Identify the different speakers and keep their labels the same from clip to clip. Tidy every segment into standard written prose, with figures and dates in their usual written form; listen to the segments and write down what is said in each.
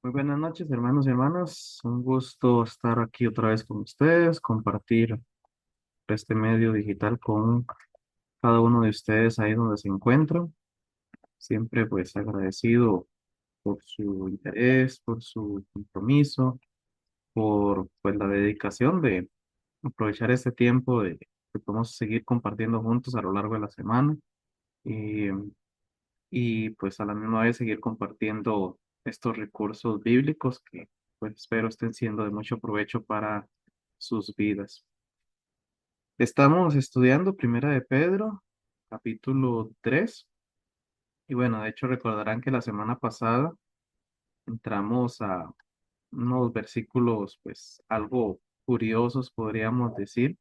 Speaker 1: Muy buenas noches, hermanos y hermanas. Un gusto estar aquí otra vez con ustedes, compartir este medio digital con cada uno de ustedes ahí donde se encuentran. Siempre pues agradecido por su interés, por su compromiso, por pues la dedicación de aprovechar este tiempo de que podemos seguir compartiendo juntos a lo largo de la semana y, y pues a la misma vez seguir compartiendo estos recursos bíblicos que pues espero estén siendo de mucho provecho para sus vidas. Estamos estudiando Primera de Pedro, capítulo 3 y bueno, de hecho recordarán que la semana pasada entramos a unos versículos pues algo curiosos podríamos decir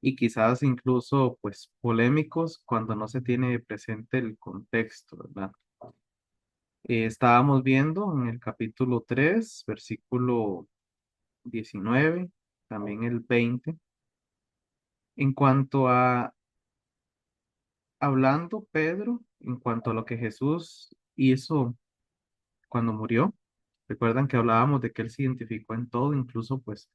Speaker 1: y quizás incluso pues polémicos cuando no se tiene presente el contexto, ¿verdad? Estábamos viendo en el capítulo 3 versículo 19, también el 20, en cuanto a, hablando Pedro, en cuanto a lo que Jesús hizo cuando murió. Recuerdan que hablábamos de que él se identificó en todo, incluso pues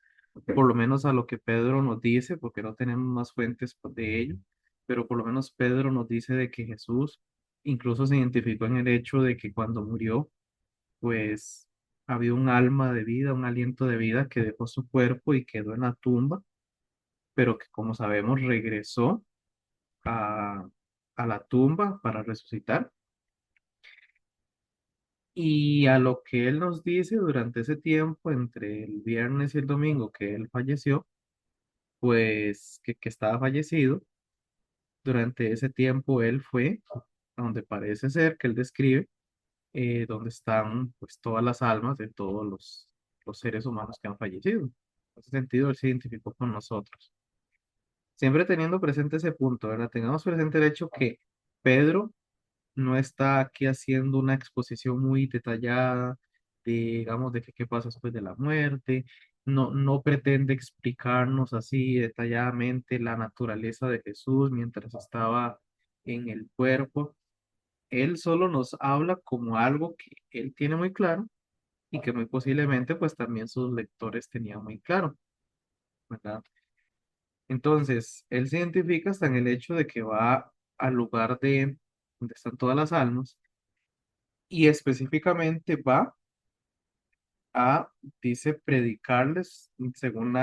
Speaker 1: por lo menos a lo que Pedro nos dice, porque no tenemos más fuentes pues, de ello, pero por lo menos Pedro nos dice de que Jesús incluso se identificó en el hecho de que cuando murió, pues había un alma de vida, un aliento de vida que dejó su cuerpo y quedó en la tumba, pero que como sabemos regresó a, a la tumba para resucitar. Y a lo que él nos dice durante ese tiempo, entre el viernes y el domingo que él falleció, pues que estaba fallecido, durante ese tiempo él fue a donde parece ser que él describe, donde están pues todas las almas de todos los seres humanos que han fallecido. En ese sentido, él se identificó con nosotros. Siempre teniendo presente ese punto, ¿verdad? Tengamos presente el hecho que Pedro no está aquí haciendo una exposición muy detallada, digamos, de que qué pasa después de la muerte. No pretende explicarnos así detalladamente la naturaleza de Jesús mientras estaba en el cuerpo. Él solo nos habla como algo que él tiene muy claro y que muy posiblemente pues también sus lectores tenían muy claro, ¿verdad? Entonces, él se identifica hasta en el hecho de que va al lugar de donde están todas las almas y específicamente va a, dice, predicarles, según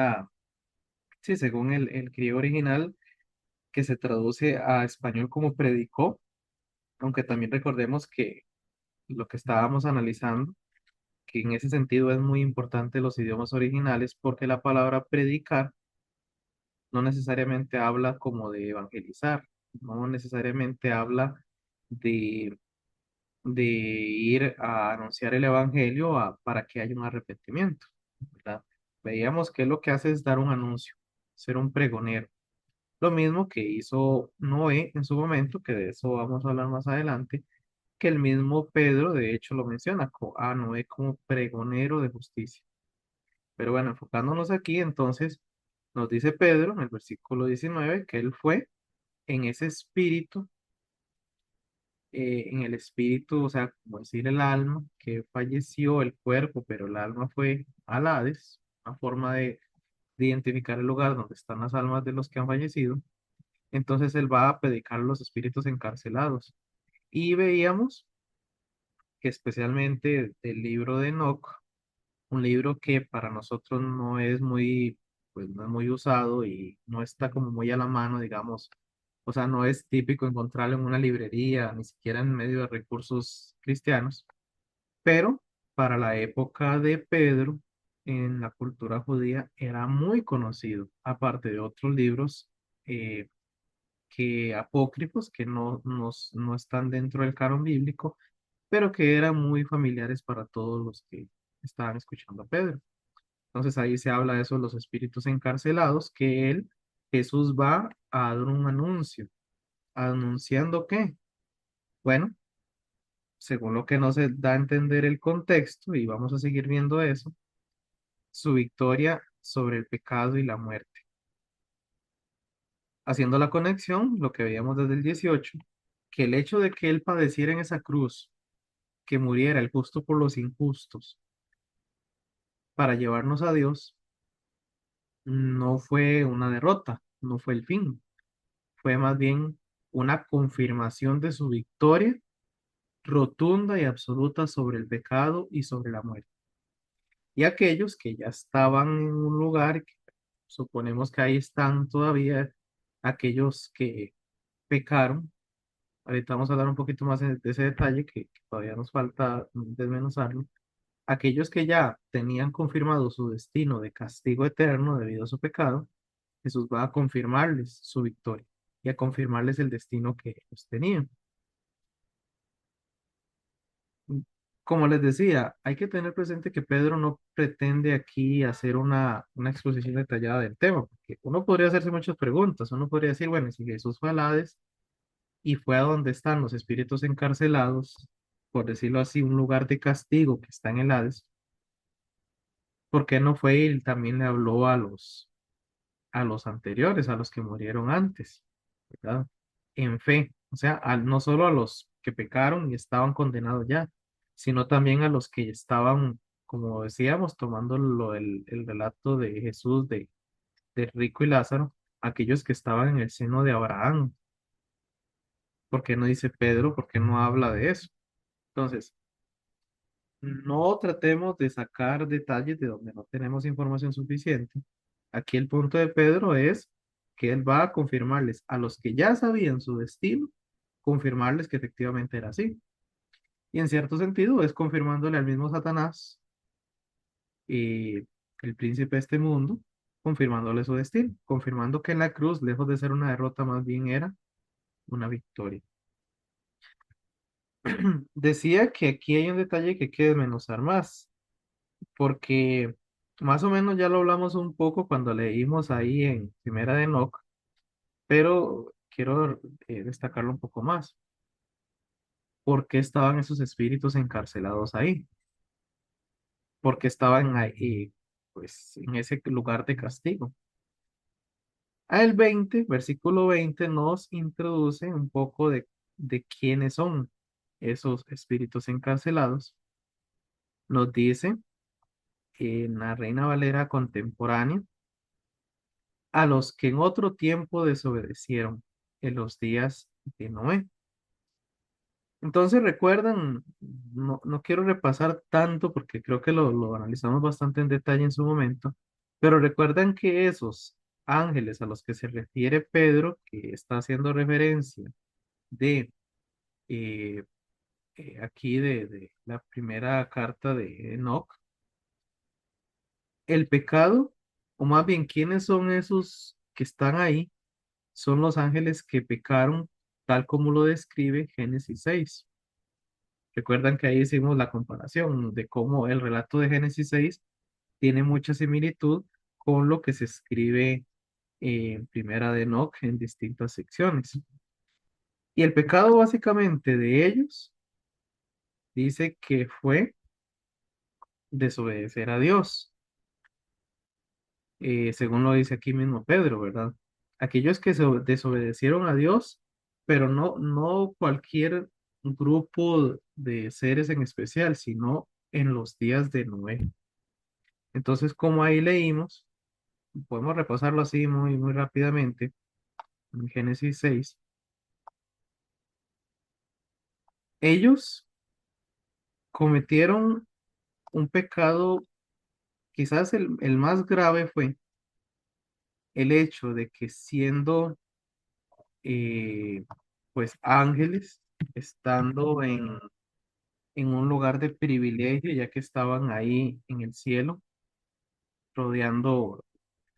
Speaker 1: sí, según el griego original, que se traduce a español como predicó, aunque también recordemos que lo que estábamos analizando, que en ese sentido es muy importante los idiomas originales, porque la palabra predicar no necesariamente habla como de evangelizar, no necesariamente habla de de ir a anunciar el evangelio para que haya un arrepentimiento, ¿verdad? Veíamos que lo que hace es dar un anuncio, ser un pregonero. Lo mismo que hizo Noé en su momento, que de eso vamos a hablar más adelante, que el mismo Pedro de hecho lo menciona a Noé como pregonero de justicia. Pero bueno, enfocándonos aquí, entonces nos dice Pedro en el versículo 19 que él fue en ese espíritu, en el espíritu, o sea, como decir el alma, que falleció el cuerpo, pero el alma fue al Hades, una forma de identificar el lugar donde están las almas de los que han fallecido. Entonces él va a predicar a los espíritus encarcelados. Y veíamos que especialmente del libro de Enoch, un libro que para nosotros no es muy, pues no es muy usado y no está como muy a la mano, digamos. O sea, no es típico encontrarlo en una librería, ni siquiera en medio de recursos cristianos. Pero para la época de Pedro, en la cultura judía, era muy conocido, aparte de otros libros eh, que apócrifos que no están dentro del canon bíblico, pero que eran muy familiares para todos los que estaban escuchando a Pedro. Entonces ahí se habla de eso, los espíritus encarcelados, que él, Jesús va a dar un anuncio. ¿Anunciando qué? Bueno, según lo que nos da a entender el contexto, y vamos a seguir viendo eso, su victoria sobre el pecado y la muerte. Haciendo la conexión, lo que veíamos desde el 18, que el hecho de que él padeciera en esa cruz, que muriera el justo por los injustos, para llevarnos a Dios, no fue una derrota, no fue el fin, fue más bien una confirmación de su victoria rotunda y absoluta sobre el pecado y sobre la muerte. Y aquellos que ya estaban en un lugar, que suponemos que ahí están todavía, aquellos que pecaron, ahorita vamos a hablar un poquito más de ese detalle que todavía nos falta desmenuzarlo, aquellos que ya tenían confirmado su destino de castigo eterno debido a su pecado, Jesús va a confirmarles su victoria y a confirmarles el destino que ellos tenían. Como les decía, hay que tener presente que Pedro no pretende aquí hacer una exposición detallada del tema, porque uno podría hacerse muchas preguntas. Uno podría decir, bueno, si Jesús fue al Hades y fue a donde están los espíritus encarcelados, por decirlo así, un lugar de castigo que está en el Hades, ¿por qué no fue y también le habló a los anteriores, a los que murieron antes, ¿verdad? En fe, o sea, no solo a los que pecaron y estaban condenados ya, sino también a los que estaban, como decíamos, tomando el relato de Jesús de Rico y Lázaro, aquellos que estaban en el seno de Abraham. ¿Por qué no dice Pedro? ¿Por qué no habla de eso? Entonces, no tratemos de sacar detalles de donde no tenemos información suficiente. Aquí el punto de Pedro es que él va a confirmarles a los que ya sabían su destino, confirmarles que efectivamente era así. Y en cierto sentido es confirmándole al mismo Satanás, y el príncipe de este mundo, confirmándole su destino, confirmando que en la cruz, lejos de ser una derrota, más bien era una victoria. Decía que aquí hay un detalle que hay que desmenuzar más, porque más o menos ya lo hablamos un poco cuando leímos ahí en Primera de Enoc, pero quiero destacarlo un poco más. ¿Por qué estaban esos espíritus encarcelados ahí? ¿Por qué estaban ahí, pues, en ese lugar de castigo? El 20, versículo 20, nos introduce un poco de quiénes son esos espíritus encarcelados. Nos dice en la Reina Valera contemporánea, a los que en otro tiempo desobedecieron en los días de Noé. Entonces recuerdan, no quiero repasar tanto porque creo que lo analizamos bastante en detalle en su momento, pero recuerdan que esos ángeles a los que se refiere Pedro, que está haciendo referencia de eh, aquí de la primera carta de Enoch, el pecado, o más bien, ¿quiénes son esos que están ahí? Son los ángeles que pecaron, tal como lo describe Génesis 6. Recuerdan que ahí hicimos la comparación de cómo el relato de Génesis 6 tiene mucha similitud con lo que se escribe en Primera de Enoch en distintas secciones. Y el pecado básicamente de ellos dice que fue desobedecer a Dios, según lo dice aquí mismo Pedro, ¿verdad? Aquellos que desobedecieron a Dios, pero no cualquier grupo de seres en especial, sino en los días de Noé. Entonces, como ahí leímos, podemos repasarlo así muy rápidamente, en Génesis 6, ellos cometieron un pecado, quizás el más grave fue el hecho de que siendo eh, pues ángeles, estando en un lugar de privilegio, ya que estaban ahí en el cielo, rodeando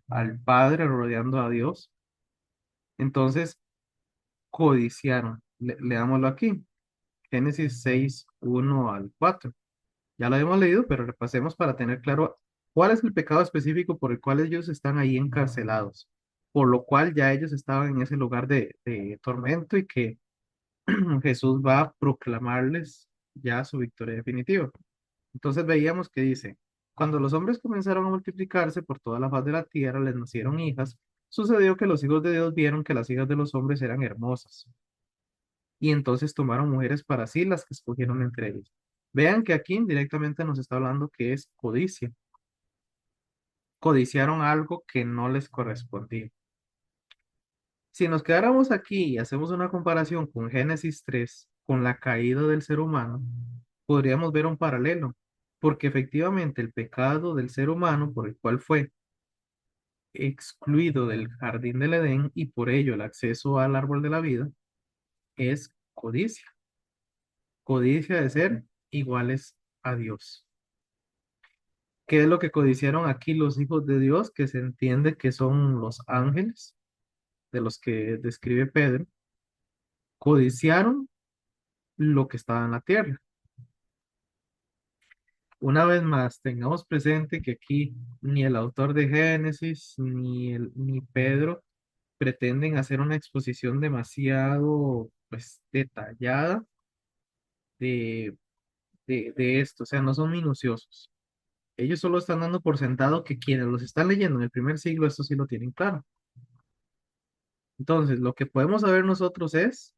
Speaker 1: al Padre, rodeando a Dios, entonces codiciaron. Leámoslo aquí, Génesis 6, 1 al 4. Ya lo hemos leído, pero repasemos para tener claro cuál es el pecado específico por el cual ellos están ahí encarcelados, por lo cual ya ellos estaban en ese lugar de tormento y que Jesús va a proclamarles ya su victoria definitiva. Entonces veíamos que dice, cuando los hombres comenzaron a multiplicarse por toda la faz de la tierra, les nacieron hijas, sucedió que los hijos de Dios vieron que las hijas de los hombres eran hermosas, y entonces tomaron mujeres para sí, las que escogieron entre ellos. Vean que aquí indirectamente nos está hablando que es codicia. codiciaron algo que no les correspondía. Si nos quedáramos aquí y hacemos una comparación con Génesis 3, con la caída del ser humano, podríamos ver un paralelo, porque efectivamente el pecado del ser humano por el cual fue excluido del jardín del Edén y por ello el acceso al árbol de la vida es codicia, codicia de ser iguales a Dios. ¿Qué es lo que codiciaron aquí los hijos de Dios, que se entiende que son los ángeles de los que describe Pedro? Codiciaron lo que estaba en la tierra. Una vez más, tengamos presente que aquí ni el autor de Génesis ni Pedro pretenden hacer una exposición demasiado pues detallada de, de esto, o sea, no son minuciosos. Ellos solo están dando por sentado que quienes los están leyendo en el primer siglo, esto sí lo tienen claro. Entonces, lo que podemos saber nosotros es,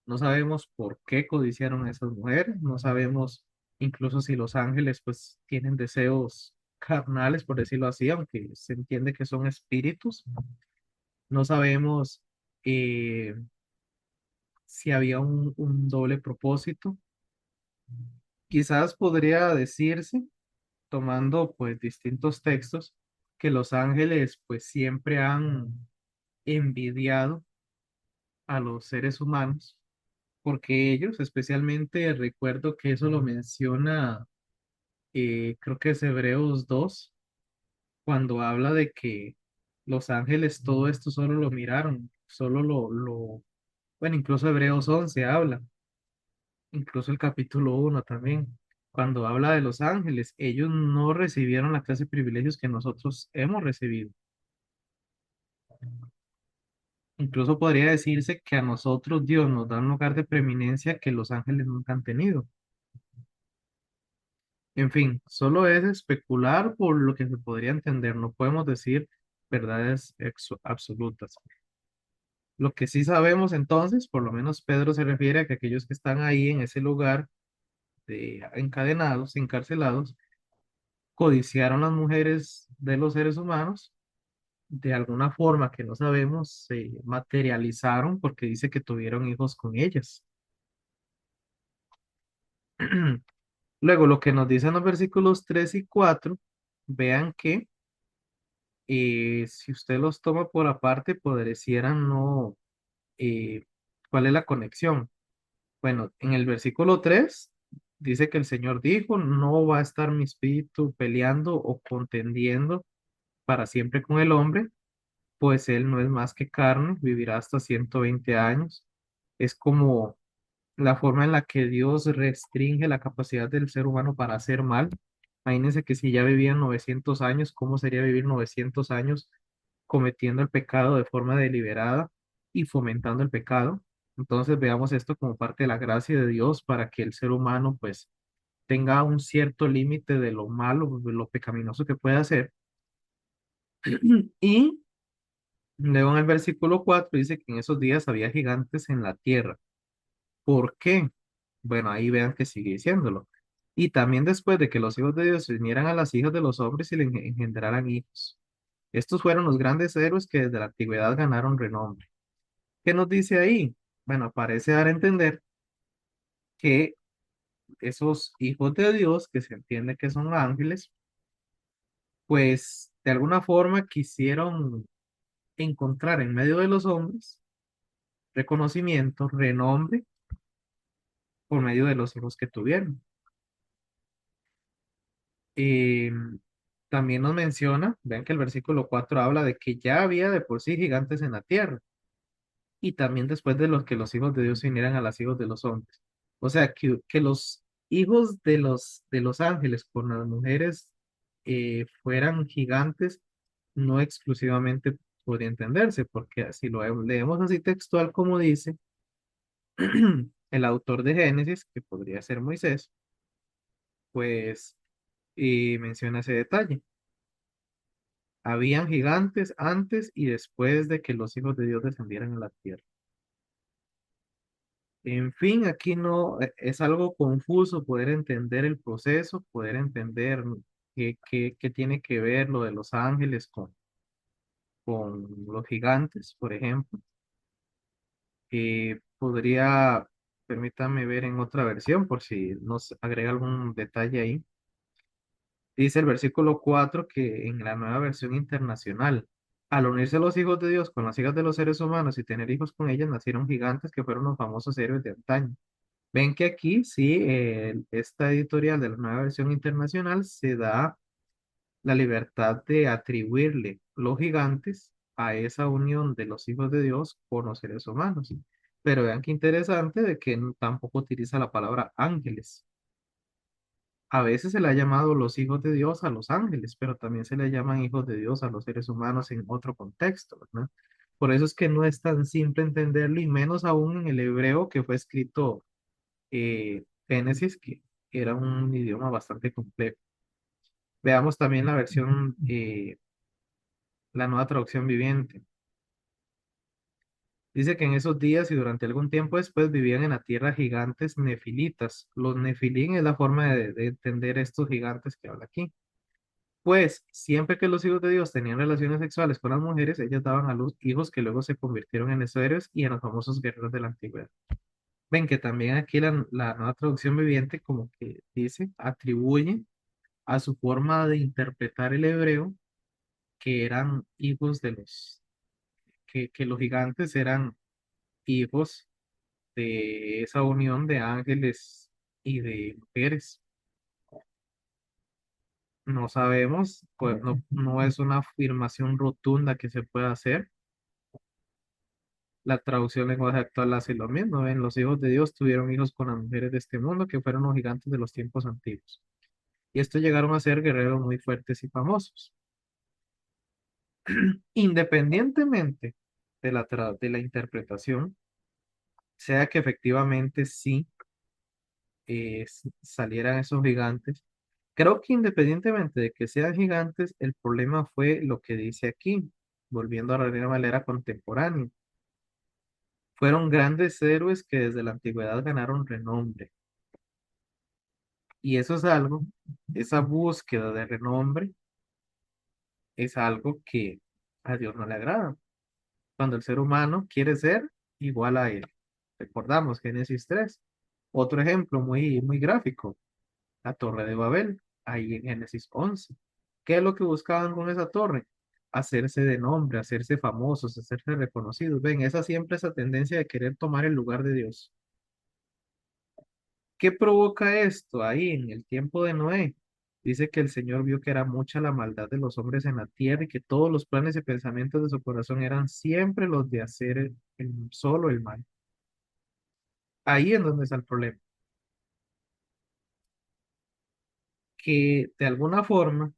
Speaker 1: no sabemos por qué codiciaron a esas mujeres, no sabemos incluso si los ángeles pues tienen deseos carnales, por decirlo así, aunque se entiende que son espíritus. No sabemos eh, si había un doble propósito. Quizás podría decirse, tomando pues distintos textos, que los ángeles pues siempre han envidiado a los seres humanos, porque ellos, especialmente recuerdo que eso lo menciona, creo que es Hebreos 2 cuando habla de que los ángeles todo esto solo lo miraron, solo bueno, incluso Hebreos 11 habla, incluso el capítulo 1 también, cuando habla de los ángeles, ellos no recibieron la clase de privilegios que nosotros hemos recibido. Incluso podría decirse que a nosotros Dios nos da un lugar de preeminencia que los ángeles nunca han tenido. En fin, solo es especular por lo que se podría entender, no podemos decir verdades absolutas. Lo que sí sabemos entonces, por lo menos Pedro se refiere a que aquellos que están ahí en ese lugar de encadenados, encarcelados, codiciaron las mujeres de los seres humanos de alguna forma que no sabemos, se materializaron porque dice que tuvieron hijos con ellas. Luego, lo que nos dicen los versículos 3 y 4, vean que si usted los toma por aparte, parecieran no, ¿cuál es la conexión? Bueno, en el versículo 3 dice que el Señor dijo, no va a estar mi espíritu peleando o contendiendo para siempre con el hombre, pues él no es más que carne, vivirá hasta 120 años. Es como la forma en la que Dios restringe la capacidad del ser humano para hacer mal. Imagínense que si ya vivían 900 años, ¿cómo sería vivir 900 años cometiendo el pecado de forma deliberada y fomentando el pecado? Entonces veamos esto como parte de la gracia de Dios para que el ser humano pues tenga un cierto límite de lo malo, de lo pecaminoso que puede hacer. Y luego en el versículo 4 dice que en esos días había gigantes en la tierra. ¿Por qué? Bueno, ahí vean que sigue diciéndolo. Y también después de que los hijos de Dios se unieran a las hijas de los hombres y le engendraran hijos. Estos fueron los grandes héroes que desde la antigüedad ganaron renombre. ¿Qué nos dice ahí? Bueno, parece dar a entender que esos hijos de Dios, que se entiende que son ángeles, pues de alguna forma quisieron encontrar en medio de los hombres reconocimiento, renombre, por medio de los hijos que tuvieron. Eh, También nos menciona, vean que el versículo 4 habla de que ya había de por sí gigantes en la tierra, y también después de los que los hijos de Dios se unieran a los hijos de los hombres. O sea, que los hijos de los ángeles con las mujeres fueran gigantes, no exclusivamente podría entenderse, porque si lo leemos así textual como dice el autor de Génesis, que podría ser Moisés, pues menciona ese detalle. Habían gigantes antes y después de que los hijos de Dios descendieran a la tierra. En fin, aquí no es algo confuso poder entender el proceso, poder entender. qué tiene que ver lo de los ángeles con los gigantes, por ejemplo. Podría, permítame ver en otra versión por si nos agrega algún detalle ahí. Dice el versículo 4 que en la nueva versión internacional, al unirse los hijos de Dios con las hijas de los seres humanos y tener hijos con ellas, nacieron gigantes que fueron los famosos héroes de antaño. Ven que aquí sí, esta editorial de la nueva versión internacional se da la libertad de atribuirle los gigantes a esa unión de los hijos de Dios con los seres humanos. Pero vean qué interesante de que tampoco utiliza la palabra ángeles. A veces se le ha llamado los hijos de Dios a los ángeles, pero también se le llaman hijos de Dios a los seres humanos en otro contexto, ¿verdad? Por eso es que no es tan simple entenderlo y menos aún en el hebreo que fue escrito Génesis, que era un idioma bastante complejo. Veamos también la versión, la nueva traducción viviente. Dice que en esos días y durante algún tiempo después vivían en la tierra gigantes nefilitas. Los nefilín es la forma de entender estos gigantes que habla aquí. Pues siempre que los hijos de Dios tenían relaciones sexuales con las mujeres, ellas daban a luz hijos que luego se convirtieron en esos héroes y en los famosos guerreros de la antigüedad. Ven que también aquí la nueva traducción viviente como que dice, atribuye a su forma de interpretar el hebreo que eran hijos de que los gigantes eran hijos de esa unión de ángeles y de mujeres. No sabemos, pues no es una afirmación rotunda que se pueda hacer. La traducción lenguaje actual hace lo mismo. ¿Ven? Los hijos de Dios tuvieron hijos con las mujeres de este mundo que fueron los gigantes de los tiempos antiguos. Y estos llegaron a ser guerreros muy fuertes y famosos. Independientemente de la interpretación, sea que efectivamente sí salieran esos gigantes. Creo que independientemente de que sean gigantes, el problema fue lo que dice aquí, volviendo a la Reina Valera contemporánea. Fueron grandes héroes que desde la antigüedad ganaron renombre. Y eso es algo, esa búsqueda de renombre es algo que a Dios no le agrada. Cuando el ser humano quiere ser igual a él. Recordamos Génesis 3. Otro ejemplo muy gráfico, la Torre de Babel, ahí en Génesis 11. ¿Qué es lo que buscaban con esa torre? Hacerse de nombre, hacerse famosos, hacerse reconocidos. Ven, esa siempre esa tendencia de querer tomar el lugar de Dios. ¿Qué provoca esto ahí en el tiempo de Noé? Dice que el Señor vio que era mucha la maldad de los hombres en la tierra y que todos los planes y pensamientos de su corazón eran siempre los de hacer solo el mal. Ahí es donde está el problema. Que de alguna forma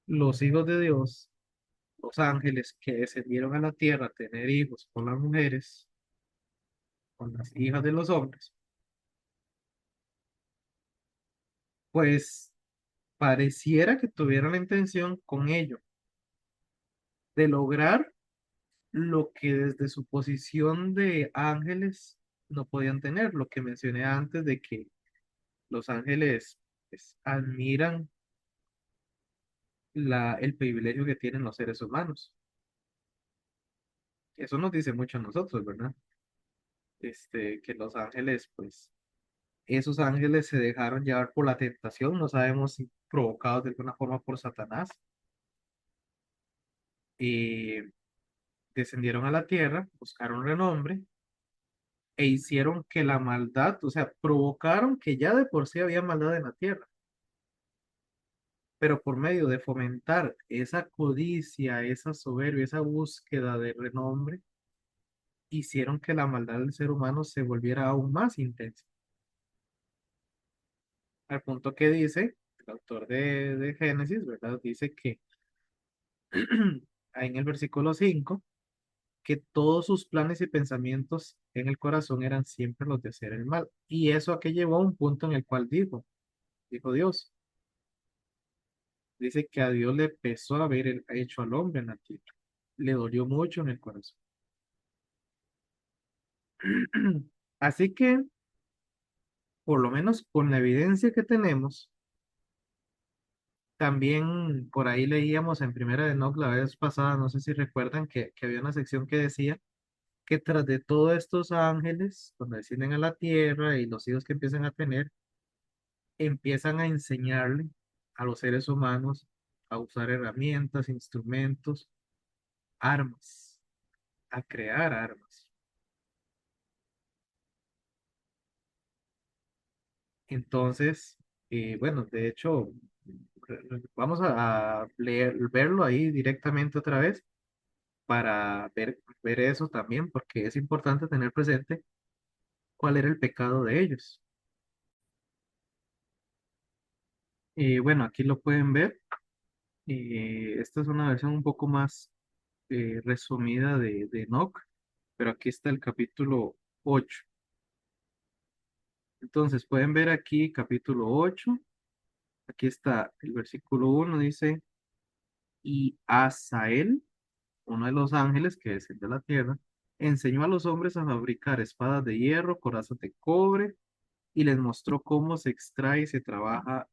Speaker 1: los hijos de Dios, los ángeles que descendieron a la tierra a tener hijos con las mujeres, con las hijas de los hombres, pues pareciera que tuvieran la intención con ello de lograr lo que desde su posición de ángeles no podían tener, lo que mencioné antes de que los ángeles pues, admiran el privilegio que tienen los seres humanos. Eso nos dice mucho a nosotros, ¿verdad? Que los ángeles, pues, esos ángeles se dejaron llevar por la tentación, no sabemos si provocados de alguna forma por Satanás, y descendieron a la tierra, buscaron renombre e hicieron que la maldad, o sea, provocaron que ya de por sí había maldad en la tierra, pero por medio de fomentar esa codicia, esa soberbia, esa búsqueda de renombre, hicieron que la maldad del ser humano se volviera aún más intensa. Al punto que dice, el autor de Génesis, ¿verdad? Dice que en el versículo 5 que todos sus planes y pensamientos en el corazón eran siempre los de hacer el mal. Y eso a que llevó a un punto en el cual dijo Dios, dice que a Dios le pesó haber hecho al hombre en la tierra. Le dolió mucho en el corazón. Así que, por lo menos con la evidencia que tenemos, También por ahí leíamos en Primera de Enoc la vez pasada, no sé si recuerdan que había una sección que decía que tras de todos estos ángeles, cuando descienden a la tierra y los hijos que empiezan a tener, empiezan a enseñarle a los seres humanos a usar herramientas, instrumentos, armas, a crear armas. Entonces, bueno, de hecho, vamos a leer, verlo ahí directamente otra vez para ver eso también, porque es importante tener presente cuál era el pecado de ellos. Y bueno, aquí lo pueden ver. Esta es una versión un poco más resumida de Enoch, pero aquí está el capítulo 8. Entonces, pueden ver aquí capítulo 8. Aquí está el versículo 1, dice, y Asael, uno de los ángeles que descendió a la tierra, enseñó a los hombres a fabricar espadas de hierro, corazas de cobre, y les mostró cómo se extrae y se trabaja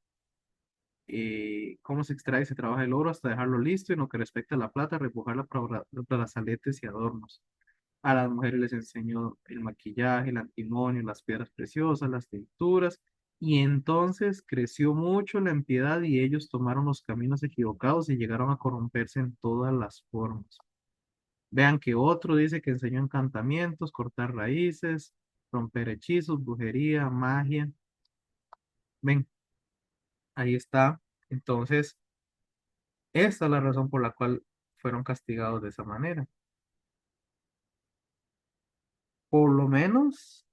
Speaker 1: el oro hasta dejarlo listo, y en lo que respecta a la plata, repujarla para brazaletes y adornos. A las mujeres les enseñó el maquillaje, el antimonio, las piedras preciosas, las tinturas, y entonces creció mucho la impiedad y ellos tomaron los caminos equivocados y llegaron a corromperse en todas las formas. Vean que otro dice que enseñó encantamientos, cortar raíces, romper hechizos, brujería, magia. Ven, ahí está. Entonces, esta es la razón por la cual fueron castigados de esa manera. Por lo menos,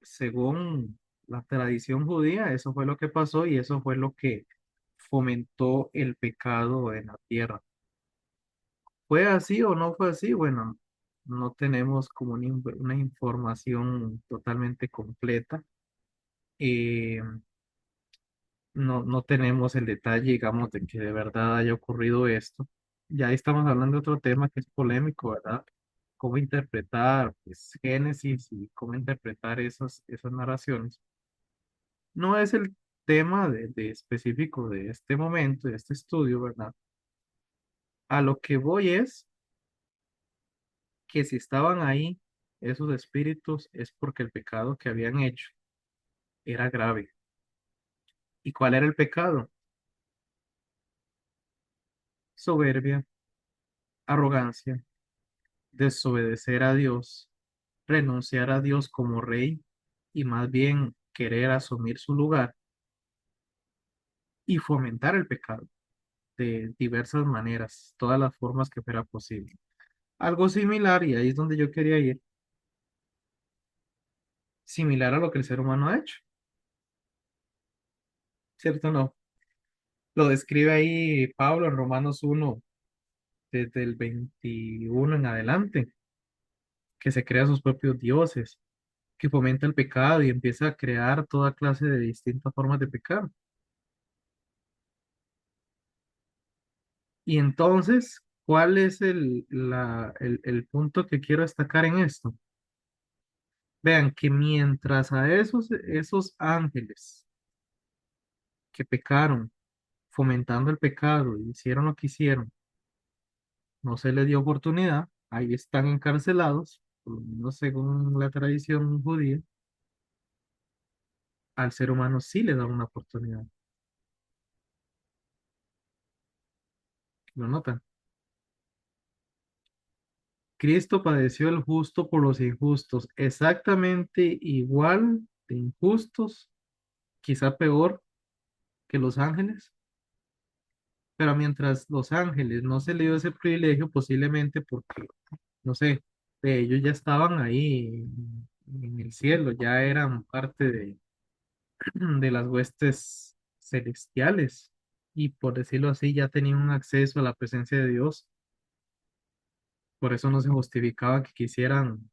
Speaker 1: según la tradición judía, eso fue lo que pasó y eso fue lo que fomentó el pecado en la tierra. ¿Fue así o no fue así? Bueno, no tenemos como una información totalmente completa. Eh, no tenemos el detalle, digamos, de que de verdad haya ocurrido esto. Ya estamos hablando de otro tema que es polémico, ¿verdad? Cómo interpretar, pues, Génesis y cómo interpretar esas narraciones. No es el tema de específico de este momento, de este estudio, ¿verdad? A lo que voy es que si estaban ahí esos espíritus es porque el pecado que habían hecho era grave. ¿Y cuál era el pecado? Soberbia, arrogancia, desobedecer a Dios, renunciar a Dios como rey y más bien querer asumir su lugar y fomentar el pecado de diversas maneras, todas las formas que fuera posible. Algo similar, y ahí es donde yo quería ir, similar a lo que el ser humano ha hecho, ¿cierto o no? Lo describe ahí Pablo en Romanos 1, desde el 21 en adelante, que se crea sus propios dioses, que fomenta el pecado y empieza a crear toda clase de distintas formas de pecar. Y entonces, ¿cuál es el punto que quiero destacar en esto? Vean que mientras a esos ángeles que pecaron, fomentando el pecado, y hicieron lo que hicieron, no se les dio oportunidad, ahí están encarcelados, por lo menos según la tradición judía, al ser humano sí le da una oportunidad. ¿Lo notan? Cristo padeció el justo por los injustos, exactamente igual de injustos, quizá peor que los ángeles, pero mientras los ángeles no se le dio ese privilegio, posiblemente porque, no sé, ellos ya estaban ahí en el cielo, ya eran parte de las huestes celestiales y por decirlo así, ya tenían un acceso a la presencia de Dios, por eso no se justificaba que quisieran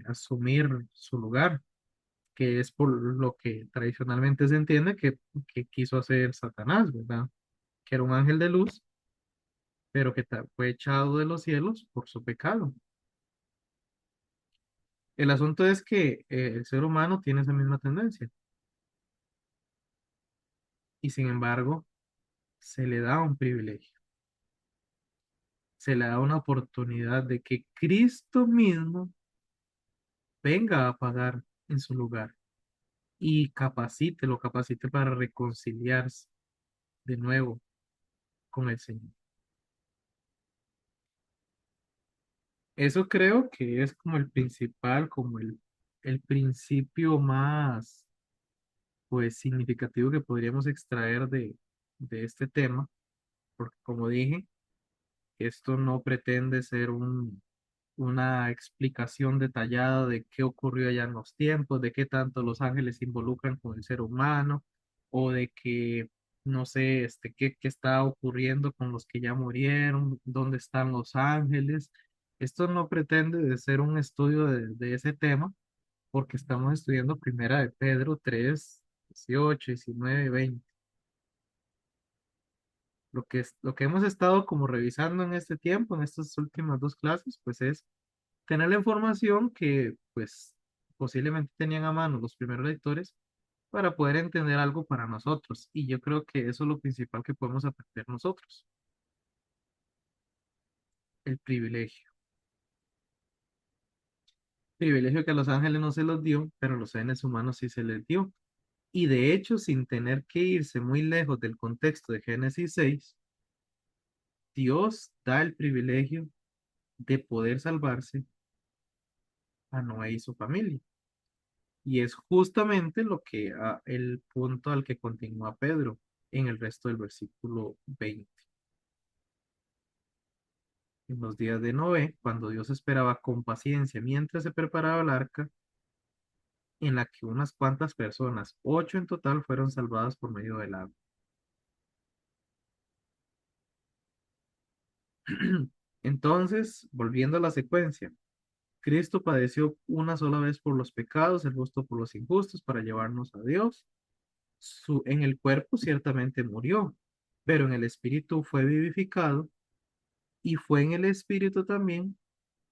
Speaker 1: asumir su lugar, que es por lo que tradicionalmente se entiende que quiso hacer Satanás, ¿verdad? Que era un ángel de luz pero que fue echado de los cielos por su pecado. El asunto es que el ser humano tiene esa misma tendencia y sin embargo se le da un privilegio, se le da una oportunidad de que Cristo mismo venga a pagar en su lugar y lo capacite para reconciliarse de nuevo con el Señor. Eso creo que es como el principal, como el principio más, pues, significativo que podríamos extraer de este tema, porque como dije, esto no pretende ser una explicación detallada de qué ocurrió allá en los tiempos, de qué tanto los ángeles se involucran con el ser humano, o de que, no sé, qué está ocurriendo con los que ya murieron, dónde están los ángeles. Esto no pretende de ser un estudio de ese tema, porque estamos estudiando Primera de Pedro 3 18 19 20. Lo que hemos estado como revisando en este tiempo, en estas últimas dos clases, pues es tener la información que pues posiblemente tenían a mano los primeros lectores para poder entender algo para nosotros. Y yo creo que eso es lo principal que podemos aprender nosotros, el privilegio. Privilegio que a los ángeles no se los dio, pero a los seres humanos sí se les dio. Y de hecho, sin tener que irse muy lejos del contexto de Génesis 6, Dios da el privilegio de poder salvarse a Noé y su familia. Y es justamente el punto al que continúa Pedro en el resto del versículo 20. En los días de Noé, cuando Dios esperaba con paciencia mientras se preparaba el arca, en la que unas cuantas personas, 8 en total, fueron salvadas por medio del agua. Entonces, volviendo a la secuencia, Cristo padeció una sola vez por los pecados, el justo por los injustos, para llevarnos a Dios. En el cuerpo ciertamente murió, pero en el espíritu fue vivificado, y fue en el espíritu también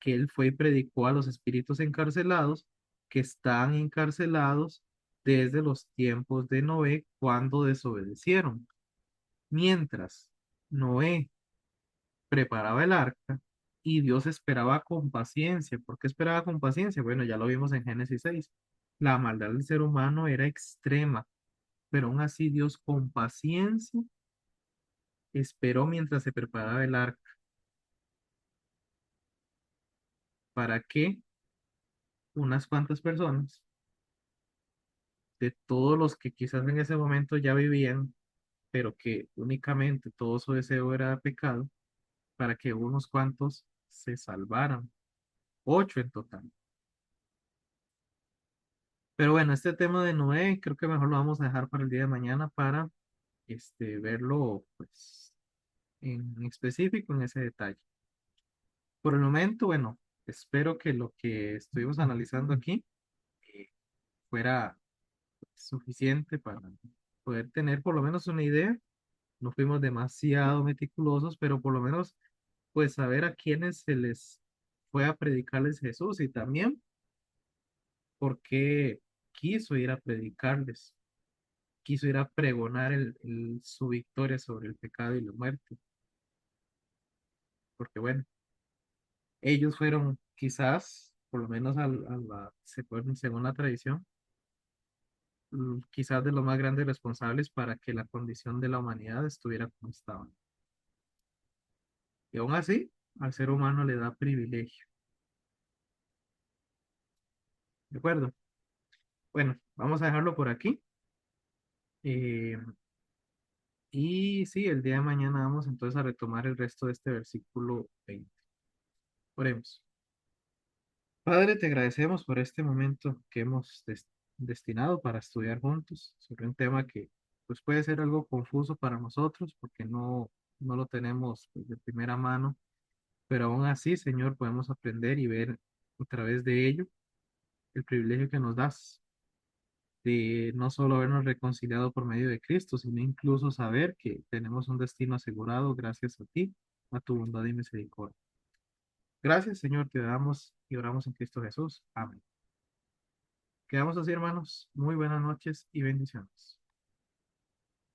Speaker 1: que él fue y predicó a los espíritus encarcelados que están encarcelados desde los tiempos de Noé cuando desobedecieron. Mientras Noé preparaba el arca y Dios esperaba con paciencia. ¿Por qué esperaba con paciencia? Bueno, ya lo vimos en Génesis 6. La maldad del ser humano era extrema, pero aún así Dios con paciencia esperó mientras se preparaba el arca. ¿Para que unas cuantas personas, de todos los que quizás en ese momento ya vivían, pero que únicamente todo su deseo era pecado, para que unos cuantos se salvaran? 8 en total. Pero bueno, este tema de Noé creo que mejor lo vamos a dejar para el día de mañana para verlo pues en específico en ese detalle. Por el momento, bueno, espero que lo que estuvimos analizando aquí eh, fuera suficiente para poder tener por lo menos una idea. No fuimos demasiado meticulosos, pero por lo menos pues saber a quiénes se les fue a predicarles Jesús y también por qué quiso ir a predicarles, quiso ir a pregonar su victoria sobre el pecado y la muerte, porque bueno, ellos fueron quizás, por lo menos según la tradición, quizás de los más grandes responsables para que la condición de la humanidad estuviera como estaba. Y aún así, al ser humano le da privilegio. ¿De acuerdo? Bueno, vamos a dejarlo por aquí. Eh, y sí, el día de mañana vamos entonces a retomar el resto de este versículo 20. Oremos. Padre, te agradecemos por este momento que hemos destinado para estudiar juntos sobre un tema que pues puede ser algo confuso para nosotros porque no lo tenemos pues, de primera mano, pero aún así, Señor, podemos aprender y ver a través de ello el privilegio que nos das de no solo habernos reconciliado por medio de Cristo, sino incluso saber que tenemos un destino asegurado gracias a ti, a tu bondad y misericordia. Gracias, Señor, te damos y oramos en Cristo Jesús. Amén. Quedamos así, hermanos. Muy buenas noches y bendiciones.